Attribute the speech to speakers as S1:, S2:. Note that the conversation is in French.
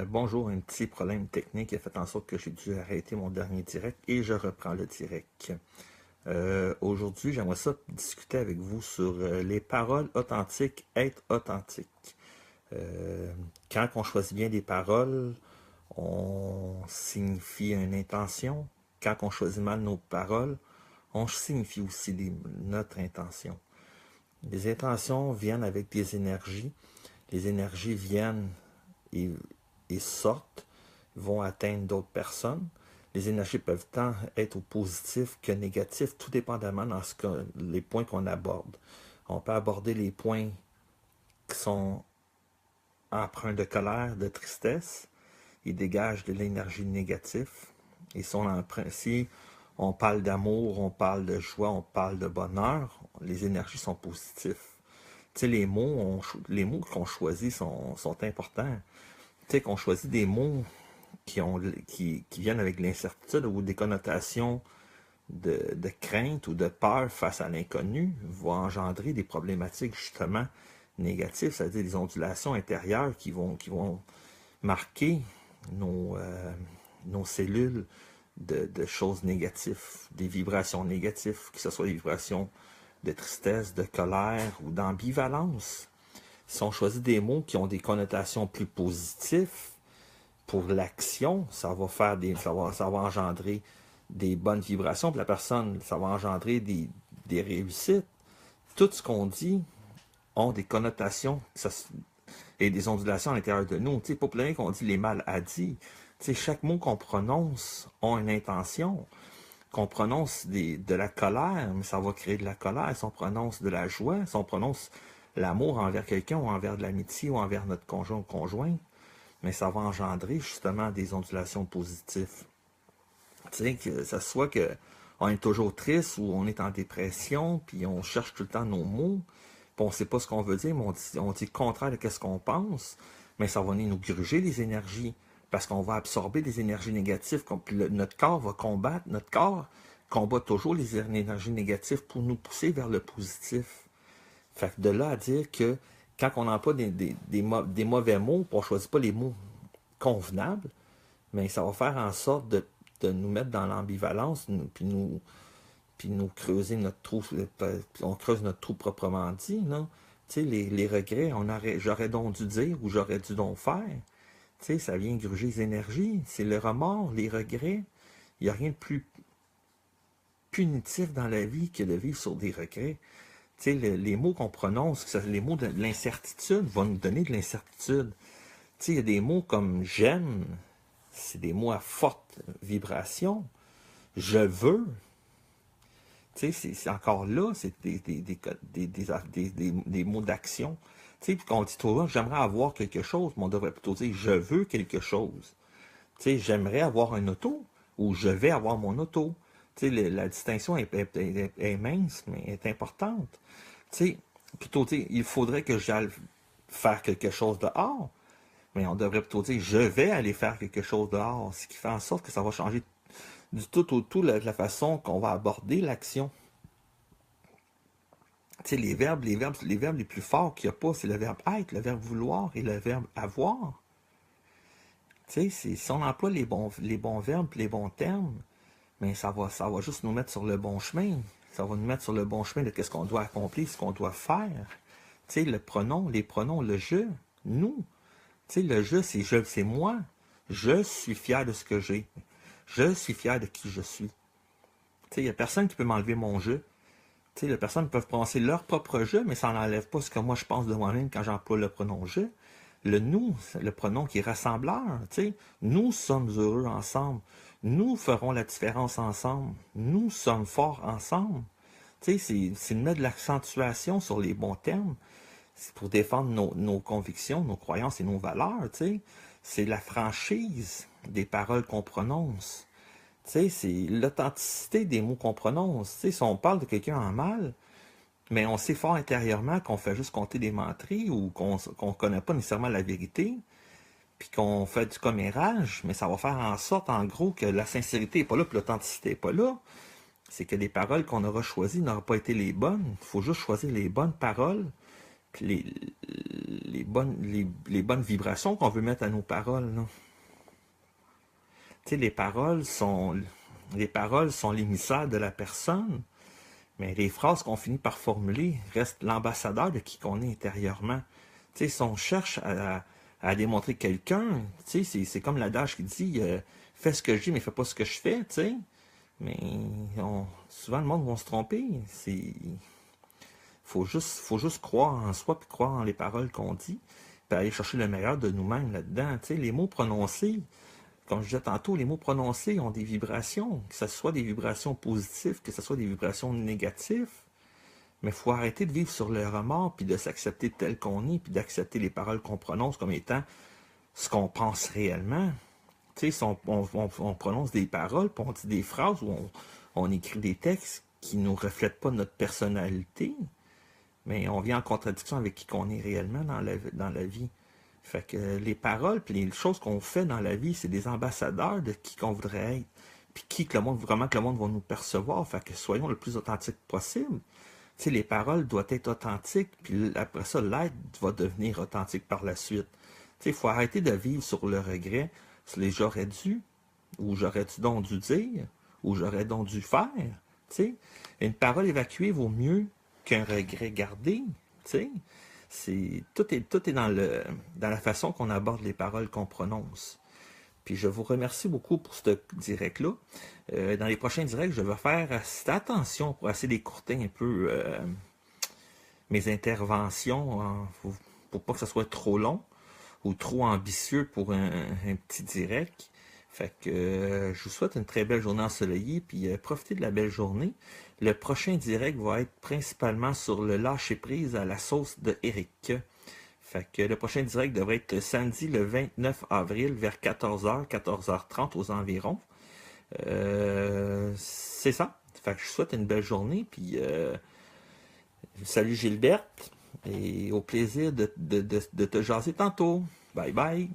S1: Bonjour, un petit problème technique qui a fait en sorte que j'ai dû arrêter mon dernier direct et je reprends le direct. Aujourd'hui, j'aimerais ça discuter avec vous sur les paroles authentiques, être authentique. Quand on choisit bien des paroles, on signifie une intention. Quand on choisit mal nos paroles, on signifie aussi notre intention. Les intentions viennent avec des énergies. Les énergies viennent et, et sortent, vont atteindre d'autres personnes. Les énergies peuvent tant être positifs que négatifs, tout dépendamment dans les points qu'on aborde. On peut aborder les points qui sont empreints de colère, de tristesse. Ils dégagent de l'énergie négative. Si on parle d'amour, on parle de joie, on parle de bonheur, les énergies sont positives. Tu sais, les mots qu'on choisit sont importants. Tu sais, qu'on choisit des mots qui viennent avec de l'incertitude ou des connotations de crainte ou de peur face à l'inconnu, vont engendrer des problématiques justement négatives, c'est-à-dire des ondulations intérieures qui vont marquer nos cellules de choses négatives, des vibrations négatives, que ce soit des vibrations de tristesse, de colère ou d'ambivalence. Si on choisit des mots qui ont des connotations plus positives pour l'action, ça va engendrer des bonnes vibrations pour la personne, ça va engendrer des réussites. Tout ce qu'on dit ont des connotations et des ondulations à l'intérieur de nous. Tu sais, pas pour rien qu'on dit les mal-a-dit. Tu sais, chaque mot qu'on prononce a une intention. Qu'on prononce de la colère, mais ça va créer de la colère. Si on prononce de la joie, si on prononce l'amour envers quelqu'un ou envers de l'amitié ou envers notre conjoint ou conjointe, mais ça va engendrer justement des ondulations positives. Tu sais, que ça soit qu'on est toujours triste ou on est en dépression, puis on cherche tout le temps nos mots, puis on ne sait pas ce qu'on veut dire, mais on dit le contraire de ce qu'on pense, mais ça va venir nous gruger les énergies, parce qu'on va absorber des énergies négatives, puis notre corps va combattre, notre corps combat toujours les énergies négatives pour nous pousser vers le positif. Fait que de là à dire que quand on emploie des mauvais mots, on ne choisit pas les mots convenables, mais ça va faire en sorte de nous mettre dans l'ambivalence, puis nous creuser notre trou, on creuse notre trou proprement dit, non? Tu sais, les regrets, j'aurais donc dû dire ou j'aurais dû donc faire. Tu sais, ça vient gruger les énergies, c'est le remords, les regrets. Il n'y a rien de plus punitif dans la vie que de vivre sur des regrets. Tu sais, les mots qu'on prononce, les mots de l'incertitude vont nous donner de l'incertitude. Tu sais, il y a des mots comme j'aime, c'est des mots à forte vibration. Je veux, tu sais, c'est encore là, c'est des mots d'action. Tu sais, puis quand on dit trop, j'aimerais avoir quelque chose, mais on devrait plutôt dire je veux quelque chose. Tu sais, j'aimerais avoir un auto ou je vais avoir mon auto. Tu sais, la distinction est mince, mais est importante. Tu sais, plutôt dire il faudrait que j'aille faire quelque chose dehors, mais on devrait plutôt dire je vais aller faire quelque chose dehors, ce qui fait en sorte que ça va changer du tout au tout la façon qu'on va aborder l'action. Tu sais, les verbes les plus forts qu'il n'y a pas, c'est le verbe être, le verbe vouloir et le verbe avoir. Tu sais, si on emploie les bons verbes, les bons termes, mais ça va juste nous mettre sur le bon chemin. Ça va nous mettre sur le bon chemin de ce qu'on doit accomplir, ce qu'on doit faire. Tu sais, les pronoms, le je, nous. Tu sais, le je, c'est moi. Je suis fier de ce que j'ai. Je suis fier de qui je suis. Tu sais, il n'y a personne qui peut m'enlever mon je. Tu sais, les personnes peuvent prononcer leur propre je, mais ça n'enlève pas ce que moi je pense de moi-même quand j'emploie le pronom je. Le nous, le pronom qui est rassembleur. Tu sais, nous sommes heureux ensemble. Nous ferons la différence ensemble. Nous sommes forts ensemble. Tu sais, c'est de mettre de l'accentuation sur les bons termes. C'est pour défendre nos convictions, nos croyances et nos valeurs. Tu sais, c'est la franchise des paroles qu'on prononce. Tu sais, c'est l'authenticité des mots qu'on prononce. Tu sais, si on parle de quelqu'un en mal, mais on sait fort intérieurement qu'on fait juste compter des menteries ou qu'on ne connaît pas nécessairement la vérité, puis qu'on fait du commérage, mais ça va faire en sorte, en gros, que la sincérité n'est pas là, puis l'authenticité n'est pas là. C'est que les paroles qu'on aura choisies n'auront pas été les bonnes. Il faut juste choisir les bonnes paroles, les bonnes vibrations qu'on veut mettre à nos paroles, là. Tu sais, les paroles sont l'émissaire de la personne, mais les phrases qu'on finit par formuler restent l'ambassadeur de qui qu'on est intérieurement. Tu sais, si on cherche à démontrer quelqu'un, tu sais, c'est comme l'adage qui dit fais ce que je dis, mais fais pas ce que je fais, tu sais. Mais souvent, le monde va se tromper. Faut juste croire en soi, puis croire en les paroles qu'on dit, puis aller chercher le meilleur de nous-mêmes là-dedans. Tu sais, les mots prononcés, comme je disais tantôt, les mots prononcés ont des vibrations, que ce soit des vibrations positives, que ce soit des vibrations négatives. Mais il faut arrêter de vivre sur le remords, puis de s'accepter tel qu'on est, puis d'accepter les paroles qu'on prononce comme étant ce qu'on pense réellement. Tu sais, si on prononce des paroles, puis on dit des phrases, ou on écrit des textes qui ne nous reflètent pas notre personnalité, mais on vient en contradiction avec qui qu'on est réellement dans la vie. Fait que les paroles, puis les choses qu'on fait dans la vie, c'est des ambassadeurs de qui qu'on voudrait être, puis qui que le monde, vraiment que le monde va nous percevoir. Fait que soyons le plus authentique possible. Tu sais, les paroles doivent être authentiques, puis après ça, l'être va devenir authentique par la suite. Tu sais, il faut arrêter de vivre sur le regret, sur les j'aurais dû, ou j'aurais donc dû dire, ou j'aurais donc dû faire. Tu sais, une parole évacuée vaut mieux qu'un regret gardé. Tu sais, tout est dans la façon qu'on aborde les paroles qu'on prononce. Puis je vous remercie beaucoup pour ce direct-là. Dans les prochains directs, je vais faire attention pour essayer d'écourter un peu mes interventions pour pas que ce soit trop long ou trop ambitieux pour un petit direct. Fait que je vous souhaite une très belle journée ensoleillée, puis profitez de la belle journée. Le prochain direct va être principalement sur le lâcher-prise à la sauce de Eric. Fait que le prochain direct devrait être samedi le 29 avril vers 14h, 14h30 aux environs. C'est ça. Fait que je vous souhaite une belle journée. Puis salut Gilberte. Et au plaisir de te jaser tantôt. Bye bye.